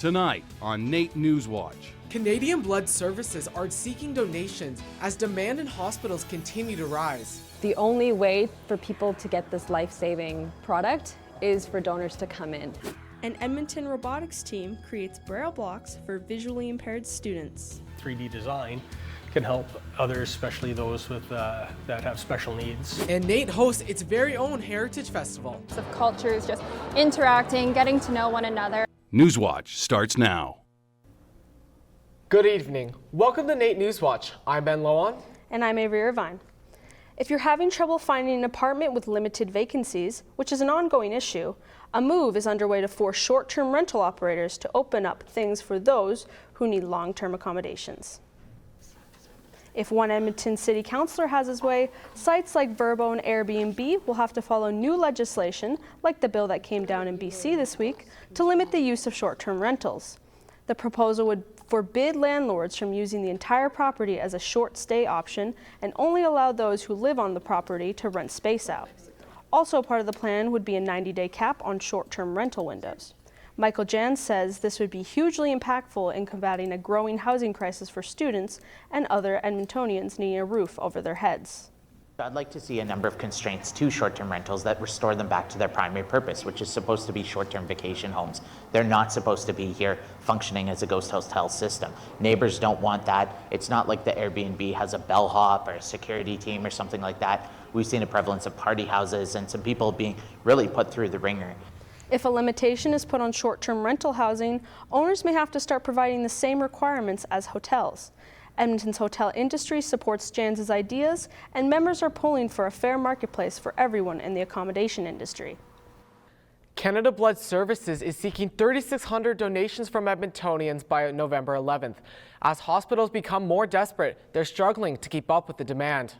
Tonight on NAIT NewsWatch. Canadian Blood Services are seeking donations as demand in hospitals continue to rise. The only way for people to get this life-saving product is for donors to come in. An Edmonton Robotics team creates braille blocks for visually impaired students. 3D design can help others, especially those with that have special needs. And NAIT hosts its very own Heritage Festival. Of cultures, just interacting, getting to know one another. NewsWatch starts now. Good evening. Welcome to NAIT NewsWatch. I'm Ben Lowan. And I'm Avery Irvine. If you're having trouble finding an apartment with limited vacancies, which is an ongoing issue, a move is underway to force short-term rental operators to open up things for those who need long-term accommodations. If one Edmonton City Councillor has his way, sites like Vrbo and Airbnb will have to follow new legislation, like the bill that came down in BC this week, to limit the use of short-term rentals. The proposal would forbid landlords from using the entire property as a short stay option and only allow those who live on the property to rent space out. Also part of the plan would be a 90-day cap on short-term rental windows. Michael Jan says this would be hugely impactful in combating a growing housing crisis for students and other Edmontonians needing a roof over their heads. I'd like to see a number of constraints to short-term rentals that restore them back to their primary purpose, which is supposed to be short-term vacation homes. They're not supposed to be here functioning as a ghost hotel system. Neighbors don't want that. It's not like the Airbnb has a bellhop or a security team or something like that. We've seen a prevalence of party houses and some people being really put through the ringer. If a limitation is put on short-term rental housing, owners may have to start providing the same requirements as hotels. Edmonton's hotel industry supports Jan's ideas, and members are pulling for a fair marketplace for everyone in the accommodation industry. Canada Blood Services is seeking 3,600 donations from Edmontonians by November 11th. As hospitals become more desperate, they're struggling to keep up with the demand.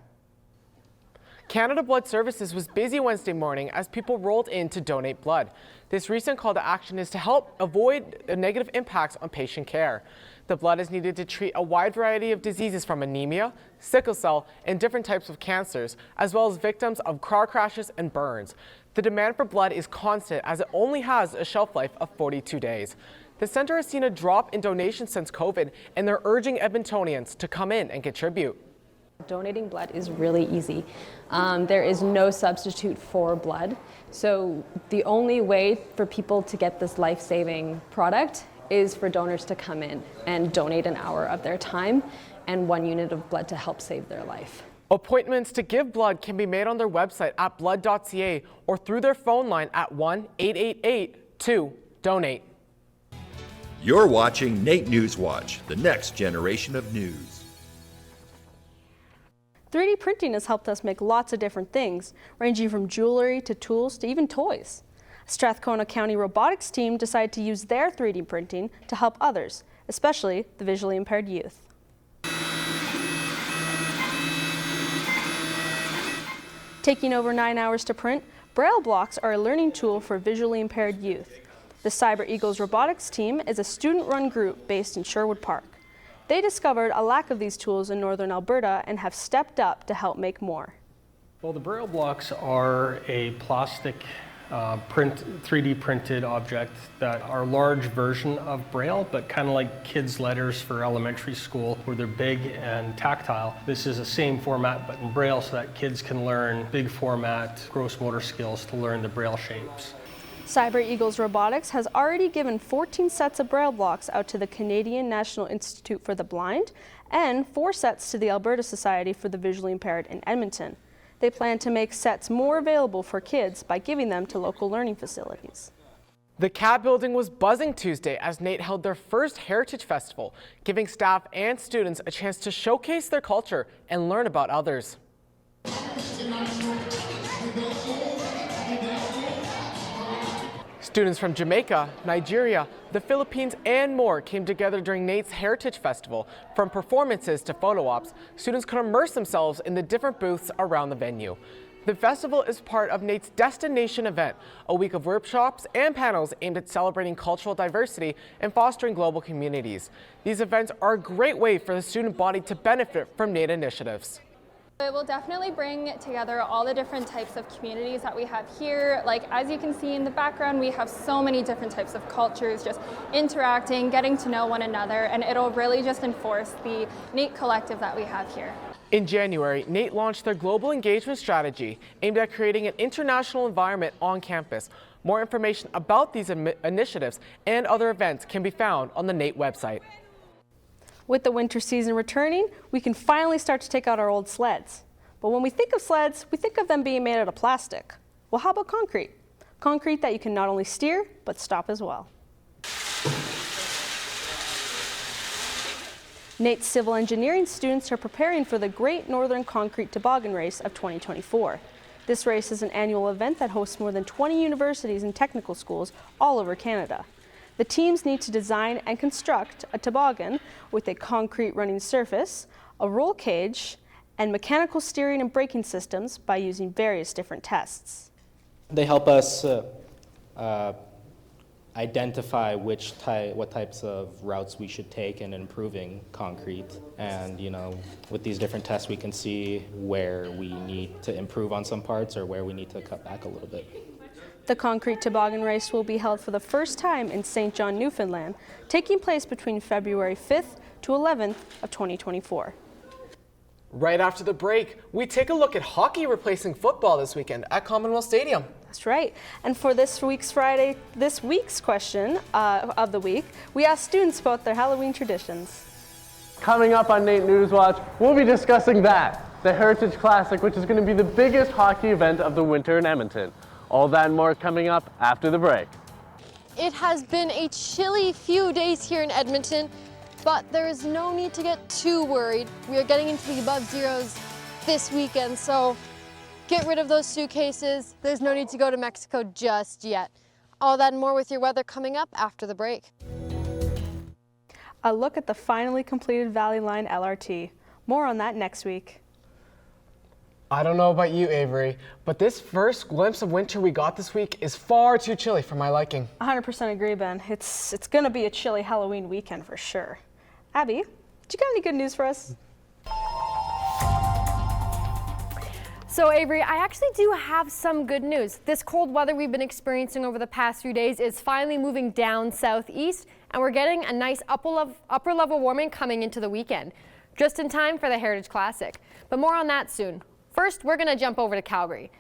Canada Blood Services was busy Wednesday morning as people rolled in to donate blood. This recent call to action is to help avoid negative impacts on patient care. The blood is needed to treat a wide variety of diseases from anemia, sickle cell, and different types of cancers, as well as victims of car crashes and burns. The demand for blood is constant as it only has a shelf life of 42 days. The center has seen a drop in donations since COVID, and they're urging Edmontonians to come in and contribute. Donating blood is really easy. There is no substitute for blood. So the only way for people to get this life-saving product is for donors to come in and donate an hour of their time and 1 unit of blood to help save their life. Appointments to give blood can be made on their website at blood.ca or through their phone line at 1-888-2-DONATE. You're watching NAIT NewsWatch, the next generation of news. 3D printing has helped us make lots of different things, ranging from jewelry to tools to even toys. Strathcona County Robotics team decided to use their 3D printing to help others, especially the visually impaired youth. Taking over 9 hours to print, braille blocks are a learning tool for visually impaired youth. The Cyber Eagles Robotics team is a student-run group based in Sherwood Park. They discovered a lack of these tools in northern Alberta and have stepped up to help make more. Well, the braille blocks are a plastic 3D printed object that are a large version of braille, but kind of like kids' letters for elementary school, where they're big and tactile. This is the same format, but in braille, so that kids can learn big format, gross motor skills to learn the braille shapes. Cyber Eagles Robotics has already given 14 sets of braille blocks out to the Canadian National Institute for the Blind and 4 sets to the Alberta Society for the Visually Impaired in Edmonton. They plan to make sets more available for kids by giving them to local learning facilities. The CAB building was buzzing Tuesday as NAIT held their first Heritage Festival, giving staff and students a chance to showcase their culture and learn about others. Students from Jamaica, Nigeria, the Philippines, and more came together during NAIT's Heritage Festival. From performances to photo ops, students could immerse themselves in the different booths around the venue. The festival is part of NAIT's Destination event, a week of workshops and panels aimed at celebrating cultural diversity and fostering global communities. These events are a great way for the student body to benefit from NAIT initiatives. It will definitely bring together all the different types of communities that we have here. Like, as you can see in the background, we have so many different types of cultures just interacting, getting to know one another, and it'll really just enforce the NAIT collective that we have here. In January, NAIT launched their global engagement strategy aimed at creating an international environment on campus. More information about these initiatives and other events can be found on the NAIT website. With the winter season returning, we can finally start to take out our old sleds. But when we think of sleds, we think of them being made out of plastic. Well, how about concrete? Concrete that you can not only steer, but stop as well. NAIT civil engineering students are preparing for the Great Northern Concrete Toboggan Race of 2024. This race is an annual event that hosts more than 20 universities and technical schools all over Canada. The teams need to design and construct a toboggan with a concrete running surface, a roll cage, and mechanical steering and braking systems by using various different tests. They help us identify what types of routes we should take in improving concrete. And, with these different tests, we can see where we need to improve on some parts or where we need to cut back a little bit. The concrete toboggan race will be held for the first time in St. John, Newfoundland, taking place between February 5th to 11th of 2024. Right after the break, we take a look at hockey replacing football this weekend at Commonwealth Stadium. That's right. And for this week's question of the week, we asked students about their Halloween traditions. Coming up on NAIT NewsWatch, we'll be discussing that, the Heritage Classic, which is going to be the biggest hockey event of the winter in Edmonton. All that and more coming up after the break. It has been a chilly few days here in Edmonton, but there is no need to get too worried. We are getting into the above zeros this weekend, so get rid of those suitcases. There's no need to go to Mexico just yet. All that and more with your weather coming up after the break. A look at the finally completed Valley Line LRT. More on that next week. I don't know about you, Avery, but this first glimpse of winter we got this week is far too chilly for my liking. 100% agree, Ben. It's going to be a chilly Halloween weekend for sure. Abby, do you got any good news for us? So Avery, I actually do have some good news. This cold weather we've been experiencing over the past few days is finally moving down southeast, and we're getting a nice upper level warming coming into the weekend, just in time for the Heritage Classic. But more on that soon. First, we're going to jump over to Calgary.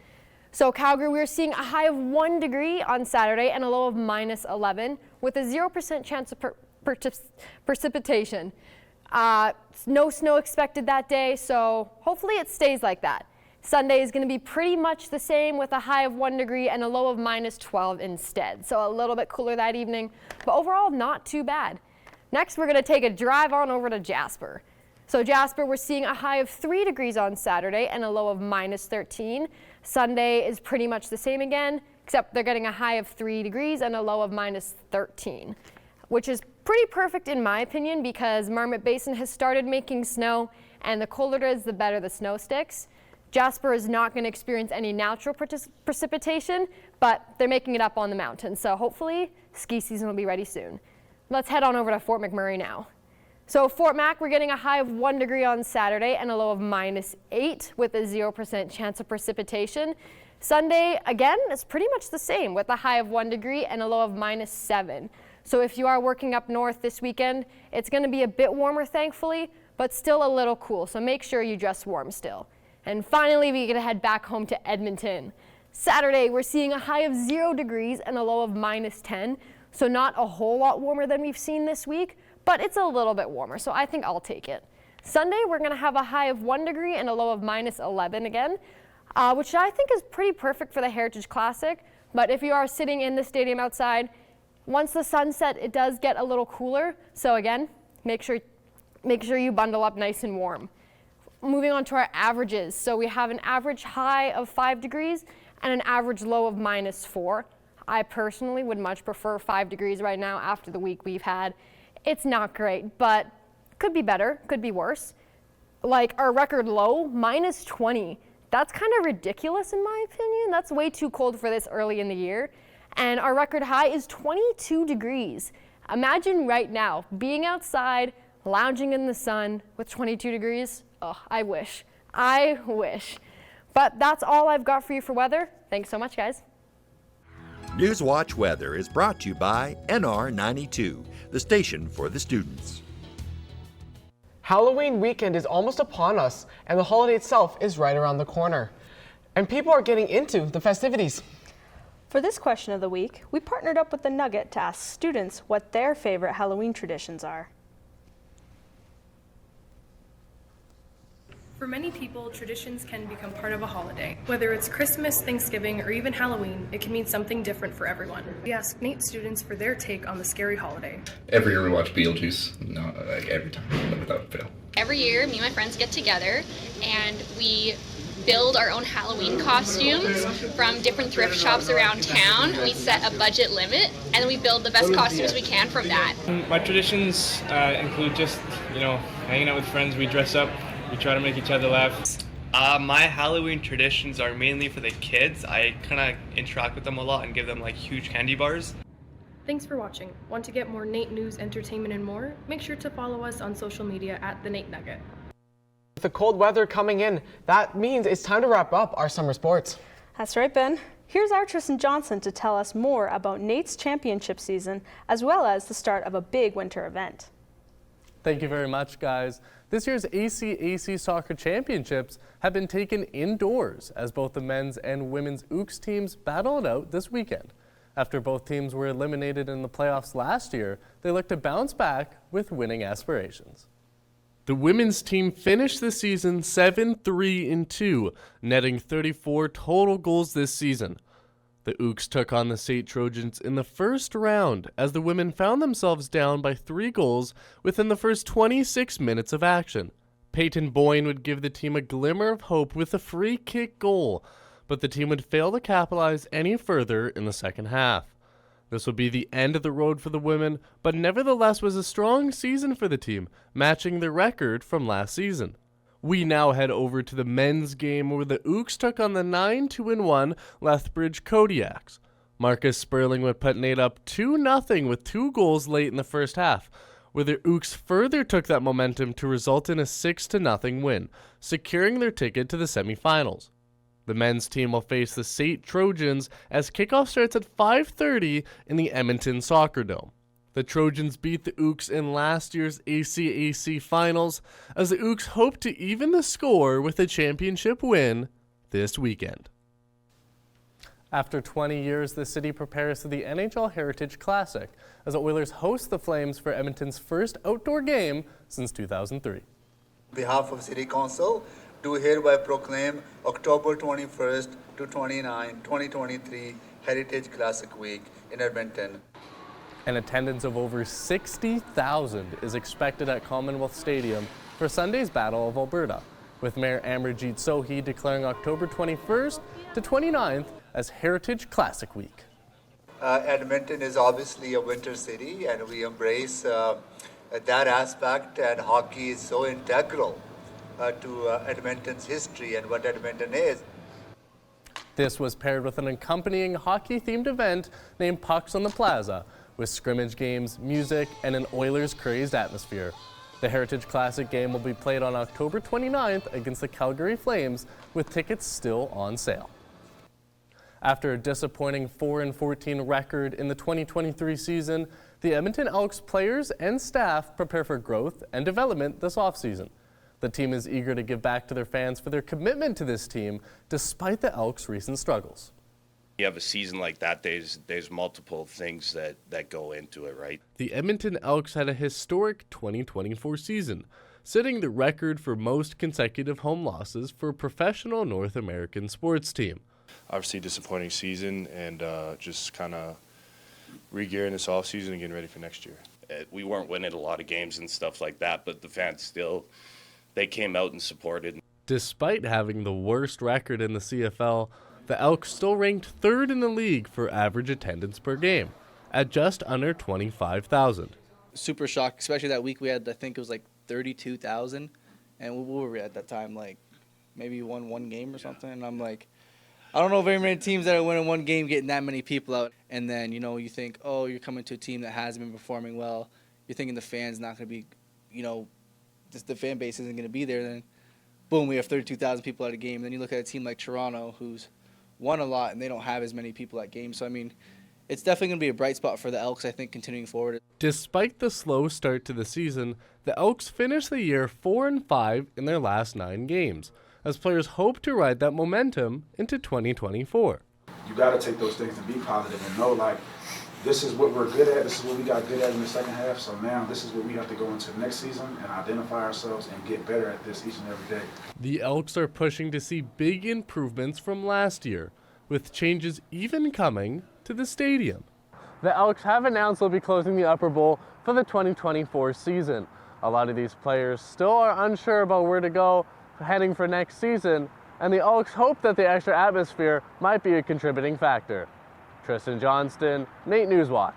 So Calgary, we're seeing a high of 1 degree on Saturday and a low of -11 with a 0% chance of precipitation. No snow expected that day, so hopefully it stays like that. Sunday is going to be pretty much the same with a high of 1 degree and a low of -12 instead. So a little bit cooler that evening, but overall not too bad. Next, we're going to take a drive on over to Jasper. So Jasper, we're seeing a high of 3 degrees on Saturday and a low of -13. Sunday is pretty much the same again, except they're getting a high of 3 degrees and a low of -13, which is pretty perfect in my opinion because Marmot Basin has started making snow, and the colder it is, the better the snow sticks. Jasper is not going to experience any natural precipitation, but they're making it up on the mountain, so hopefully ski season will be ready soon. Let's head on over to Fort McMurray now. So Fort Mac, we're getting a high of 1 degree on Saturday and a low of -8 with a 0% chance of precipitation. Sunday, again, is pretty much the same with a high of 1 degree and a low of -7. So if you are working up north this weekend, it's going to be a bit warmer, thankfully, but still a little cool. So make sure you dress warm still. And finally, we're going to head back home to Edmonton. Saturday, we're seeing a high of 0 degrees and a low of -10. So not a whole lot warmer than we've seen this week, but it's a little bit warmer, so I think I'll take it. Sunday, we're going to have a high of 1 degree and a low of -11 again, which I think is pretty perfect for the Heritage Classic. But if you are sitting in the stadium outside, once the sun sets, it does get a little cooler. So again, make sure you bundle up nice and warm. Moving on to our averages. So we have an average high of 5 degrees and an average low of -4. I personally would much prefer 5 degrees right now after the week we've had. It's not great, but could be better, could be worse. Like our record low, -20. That's kind of ridiculous in my opinion. That's way too cold for this early in the year. And our record high is 22 degrees. Imagine right now being outside, lounging in the sun with 22 degrees. Oh, I wish. I wish. But that's all I've got for you for weather. Thanks so much, guys. NewsWatch Weather is brought to you by NR92, the station for the students. Halloween weekend is almost upon us, and the holiday itself is right around the corner. And people are getting into the festivities. For this question of the week, we partnered up with the Nugget to ask students what their favorite Halloween traditions are. For many people, traditions can become part of a holiday. Whether it's Christmas, Thanksgiving, or even Halloween, it can mean something different for everyone. We asked NAIT students for their take on the scary holiday. Every year we watch Beetlejuice, every time, without fail. Every year, me and my friends get together and we build our own Halloween costumes from different thrift shops around town. We set a budget limit and we build the best costumes we can from that. My traditions include just, hanging out with friends. We dress up. We try to make each other laugh. My Halloween traditions are mainly for the kids. I kind of interact with them a lot and give them huge candy bars. Thanks for watching. Want to get more NAIT news, entertainment, and more? Make sure to follow us on social media at the NAIT Nugget. With the cold weather coming in, that means it's time to wrap up our summer sports. That's right, Ben. Here's our Tristan Johnson to tell us more about NAIT's championship season, as well as the start of a big winter event. Thank you very much, guys. This year's ACAC Soccer Championships have been taken indoors as both the men's and women's Elks teams battle it out this weekend. After both teams were eliminated in the playoffs last year, they look to bounce back with winning aspirations. The women's team finished the season 7-3-2, netting 34 total goals this season. The Elks took on the St. Trojans in the first round as the women found themselves down by 3 goals within the first 26 minutes of action. Peyton Boyne would give the team a glimmer of hope with a free kick goal, but the team would fail to capitalize any further in the second half. This would be the end of the road for the women, but nevertheless was a strong season for the team, matching the record from last season. We now head over to the men's game where the Elks took on the 9-2-1 Lethbridge Kodiaks. Marcus Sperling would put NAIT up 2-0 with 2 goals late in the first half, where the Elks further took that momentum to result in a 6-0 win, securing their ticket to the semifinals. The men's team will face the St. Trojans as kickoff starts at 5:30 in the Edmonton Soccer Dome. The Trojans beat the Elks in last year's ACAC finals as the Elks hope to even the score with a championship win this weekend. After 20 years, the city prepares for the NHL Heritage Classic as the Oilers host the Flames for Edmonton's first outdoor game since 2003. On behalf of City Council, do hereby proclaim October 21st to 29, 2023 Heritage Classic Week in Edmonton. An attendance of over 60,000 is expected at Commonwealth Stadium for Sunday's Battle of Alberta, with Mayor Amarjeet Sohi declaring October 21st to 29th as Heritage Classic Week. Edmonton is obviously a winter city, and we embrace that aspect, and hockey is so integral to Edmonton's history and what Edmonton is. This was paired with an accompanying hockey-themed event named Pucks on the Plaza, with scrimmage games, music, and an Oilers-crazed atmosphere. The Heritage Classic game will be played on October 29th against the Calgary Flames, with tickets still on sale. After a disappointing 4-14 record in the 2023 season, the Edmonton Elks players and staff prepare for growth and development this offseason. The team is eager to give back to their fans for their commitment to this team, despite the Elks' recent struggles. You have a season like that, there's multiple things that go into it, right? The Edmonton Elks had a historic 2024 season, setting the record for most consecutive home losses for a professional North American sports team. Obviously a disappointing season, and just kind of re-gearing this offseason and getting ready for next year. We weren't winning a lot of games and stuff like that, but the fans still, they came out and supported. Despite having the worst record in the CFL, the Elks still ranked third in the league for average attendance per game, at just under 25,000. Super shocked, especially that week we had, I think it was 32,000, and what were we at that time, maybe won one game or something, and I'm like, I don't know very many teams that are winning one game getting that many people out, and then, you think, oh, you're coming to a team that hasn't been performing well, you're thinking the fans not going to be, just the fan base isn't going to be there, then boom, we have 32,000 people at a game. Then you look at a team like Toronto, who's won a lot, and they don't have as many people at games. So, I mean, it's definitely going to be a bright spot for the Elks, I think, continuing forward. Despite the slow start to the season, the Elks finished the year 4-5 in their last 9 games, as players hope to ride that momentum into 2024. You got to take those things and be positive and know, like, this is what we're good at, this is what we got good at in the second half, so now this is what we have to go into the next season and identify ourselves and get better at this each and every day. The Elks are pushing to see big improvements from last year, with changes even coming to the stadium. The Elks have announced they'll be closing the Upper Bowl for the 2024 season. A lot of these players still are unsure about where to go heading for next season, and the Elks hope that the extra atmosphere might be a contributing factor. Tristan Johnston, NAIT NewsWatch.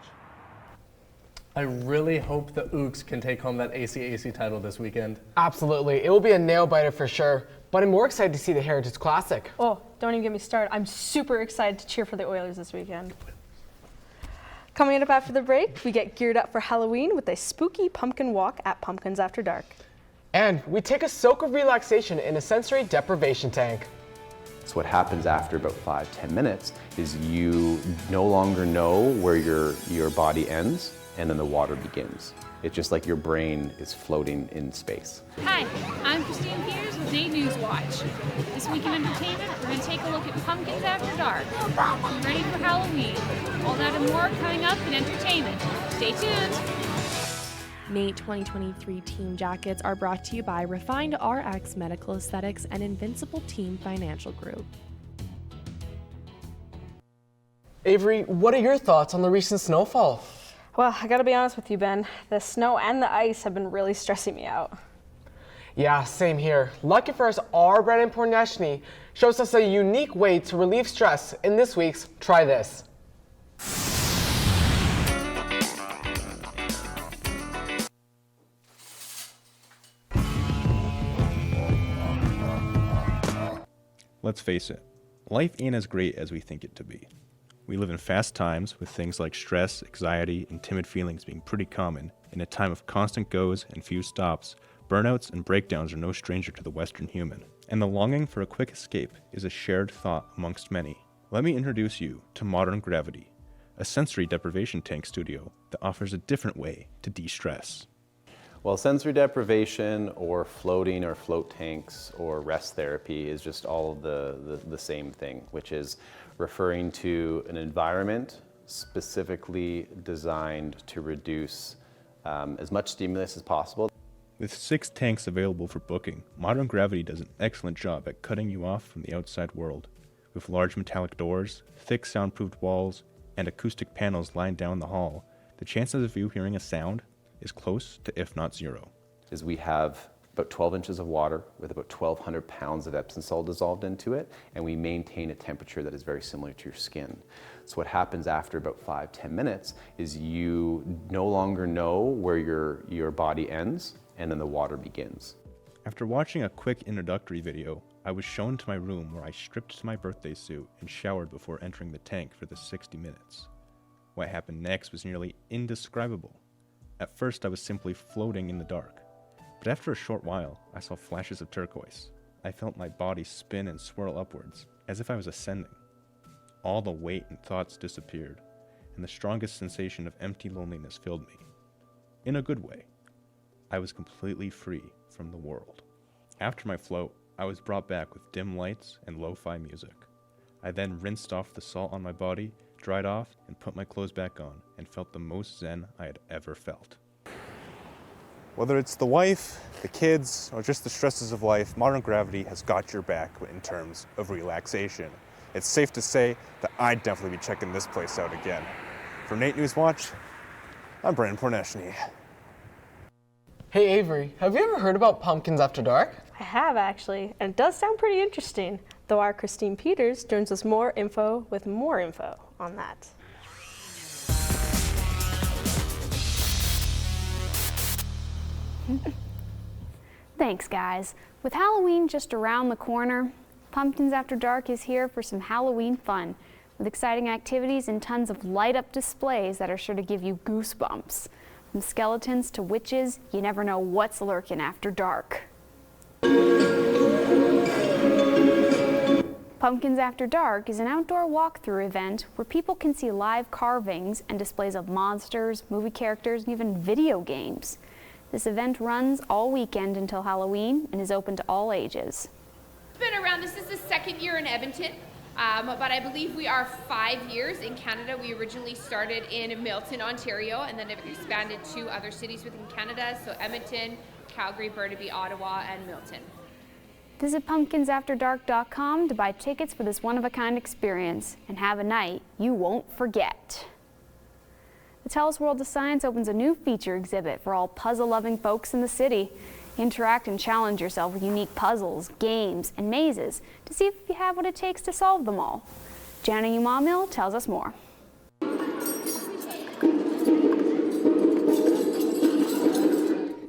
I really hope the Ooks can take home that ACAC title this weekend. Absolutely. It will be a nail-biter for sure, but I'm more excited to see the Heritage Classic. Oh, don't even get me started. I'm super excited to cheer for the Oilers this weekend. Coming up after the break, we get geared up for Halloween with a spooky pumpkin walk at Pumpkins After Dark. And we take a soak of relaxation in a sensory deprivation tank. So what happens after about 5-10 minutes is you no longer know where your body ends and then the water begins. It's just like your brain is floating in space. Hi, I'm Christine Peters with NAIT NewsWatch. This week in entertainment, we're going to take a look at Pumpkins After Dark. Get ready for Halloween. All that and more coming up in entertainment. Stay tuned. NAIT 2023 team jackets are brought to you by Refined RX Medical Aesthetics and Invincible Team Financial Group. Avery, what are your thoughts on the recent snowfall? Well, I gotta be honest with you, Ben. The snow and the ice have been really stressing me out. Yeah, same here. Lucky for us, our Brennan Porneshny shows us a unique way to relieve stress in this week's Try This. Let's face it, life ain't as great as we think it to be. We live in fast times with things like stress, anxiety, and timid feelings being pretty common. In a time of constant goes and few stops, burnouts and breakdowns are no stranger to the Western human. And the longing for a quick escape is a shared thought amongst many. Let me introduce you to Modern Gravity, a sensory deprivation tank studio that offers a different way to de-stress. Well, sensory deprivation or floating or float tanks or rest therapy is just all the same thing, which is referring to an environment specifically designed to reduce as much stimulus as possible. With 6 tanks available for booking, Modern Gravity does an excellent job at cutting you off from the outside world. With large metallic doors, thick soundproofed walls, and acoustic panels lined down the hall, the chances of you hearing a sound is close to if not zero. Is we have about 12 inches of water with about 1,200 pounds of Epsom salt dissolved into it, and we maintain a temperature that is very similar to your skin. So what happens after about 5-10 minutes is you no longer know where your body ends, and then the water begins. After watching a quick introductory video, I was shown to my room where I stripped to my birthday suit and showered before entering the tank for the 60 minutes. What happened next was nearly indescribable. At first I was simply floating in the dark, but after a short while I saw flashes of turquoise. I felt my body spin and swirl upwards, as if I was ascending. All the weight and thoughts disappeared, and the strongest sensation of empty loneliness filled me. In a good way. I was completely free from the world. After my float, I was brought back with dim lights and lo-fi music. I then rinsed off the salt on my body, dried off, and put my clothes back on, and felt the most zen I had ever felt. Whether it's the wife, the kids, or just the stresses of life, Modern Gravity has got your back in terms of relaxation. It's safe to say that I'd definitely be checking this place out again. For NAIT NewsWatch, I'm Brennan Porneshny. Hey Avery, have you ever heard about Pumpkins After Dark? I have actually, and it does sound pretty interesting, though our Christine Peters joins us with more info on that. Thanks, guys. With Halloween just around the corner, Pumpkins After Dark is here for some Halloween fun, with exciting activities and tons of light-up displays that are sure to give you goosebumps. From skeletons to witches, you never know what's lurking after dark. Pumpkins After Dark is an outdoor walkthrough event where people can see live carvings and displays of monsters, movie characters, and even video games. This event runs all weekend until Halloween and is open to all ages. It's been around, this is the second year in Edmonton, but I believe we are 5 years in Canada. We originally started in Milton, Ontario, and then have expanded to other cities within Canada, so Edmonton, Calgary, Burnaby, Ottawa, and Milton. Visit pumpkinsafterdark.com to buy tickets for this one-of-a-kind experience and have a night you won't forget. The Tell Us World of Science opens a new feature exhibit for all puzzle-loving folks in the city. Interact and challenge yourself with unique puzzles, games, and mazes to see if you have what it takes to solve them all. Jana Umamil tells us more.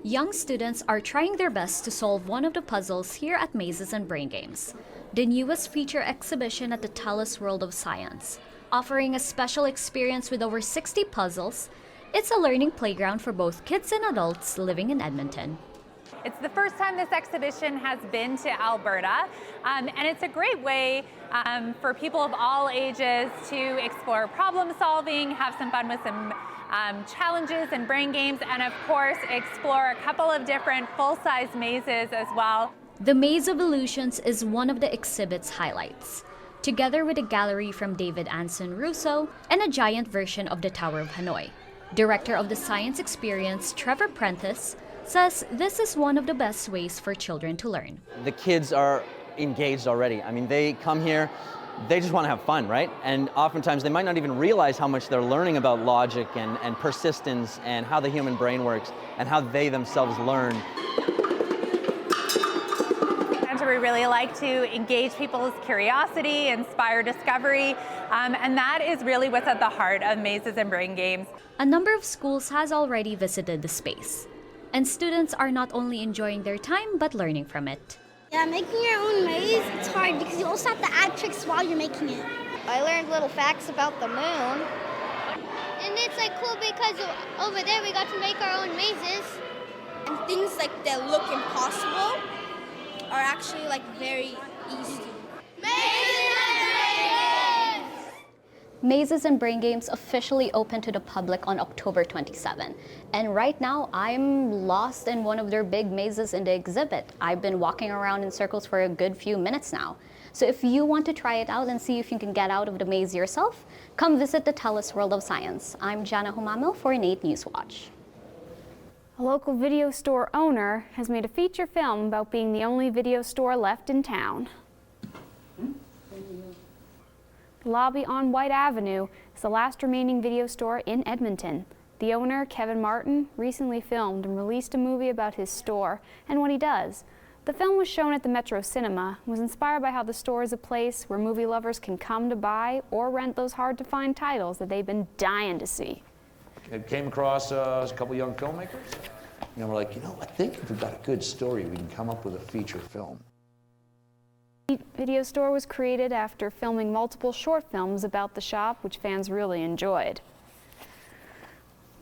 Young students are trying their best to solve one of the puzzles here at Mazes and Brain Games, the newest feature exhibition at the Tell Us World of Science. Offering a special experience with over 60 puzzles, it's a learning playground for both kids and adults living in Edmonton. It's the first time this exhibition has been to Alberta, and it's a great way for people of all ages to explore problem solving, have some fun with some challenges and brain games, and of course explore a couple of different full-size mazes as well. The Maze of Illusions is one of the exhibit's highlights, together with a gallery from David Anson Russo and a giant version of the Tower of Hanoi. Director of the Science Experience, Trevor Prentice, says this is one of the best ways for children to learn. The kids are engaged already. I mean, they come here, they just want to have fun, right? And oftentimes they might not even realize how much they're learning about logic and persistence and how the human brain works and how they themselves learn. We really like to engage people's curiosity, inspire discovery, and that is really what's at the heart of Mazes and Brain Games. A number of schools has already visited the space, and students are not only enjoying their time but learning from it. Yeah, making your own maze, it's hard because you also have to add tricks while you're making it. I learned little facts about the moon. And it's like cool because over there we got to make our own mazes. And things like that look impossible are actually like very easy. Mazes and Brain Games officially open to the public on October 27. And right now, I'm lost in one of their big mazes in the exhibit. I've been walking around in circles for a good few minutes now. So if you want to try it out and see if you can get out of the maze yourself, come visit the Tell Us World of Science. I'm Jana Humamil for NAIT NewsWatch. A local video store owner has made a feature film about being the only video store left in town. The lobby on White Avenue is the last remaining video store in Edmonton. The owner, Kevin Martin, recently filmed and released a movie about his store and what he does. The film was shown at the Metro Cinema and was inspired by how the store is a place where movie lovers can come to buy or rent those hard-to-find titles that they've been dying to see. I came across a couple young filmmakers, and we're like, you know, I think if we've got a good story, we can come up with a feature film. The video store was created after filming multiple short films about the shop, which fans really enjoyed.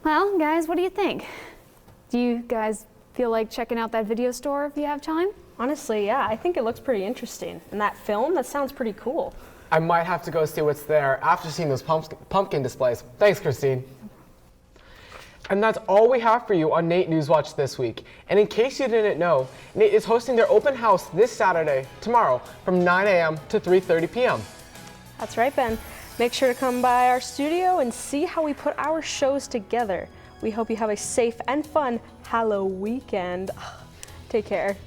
Well, guys, what do you think? Do you guys feel like checking out that video store if you have time? Honestly, yeah, I think it looks pretty interesting. And that film, that sounds pretty cool. I might have to go see what's there after seeing those pumpkin displays. Thanks, Christine. And that's all we have for you on NAIT NewsWatch this week. And in case you didn't know, NAIT is hosting their open house this Saturday, tomorrow, from 9 a.m. to 3:30 p.m. That's right, Ben. Make sure to come by our studio and see how we put our shows together. We hope you have a safe and fun Halloween weekend. Take care.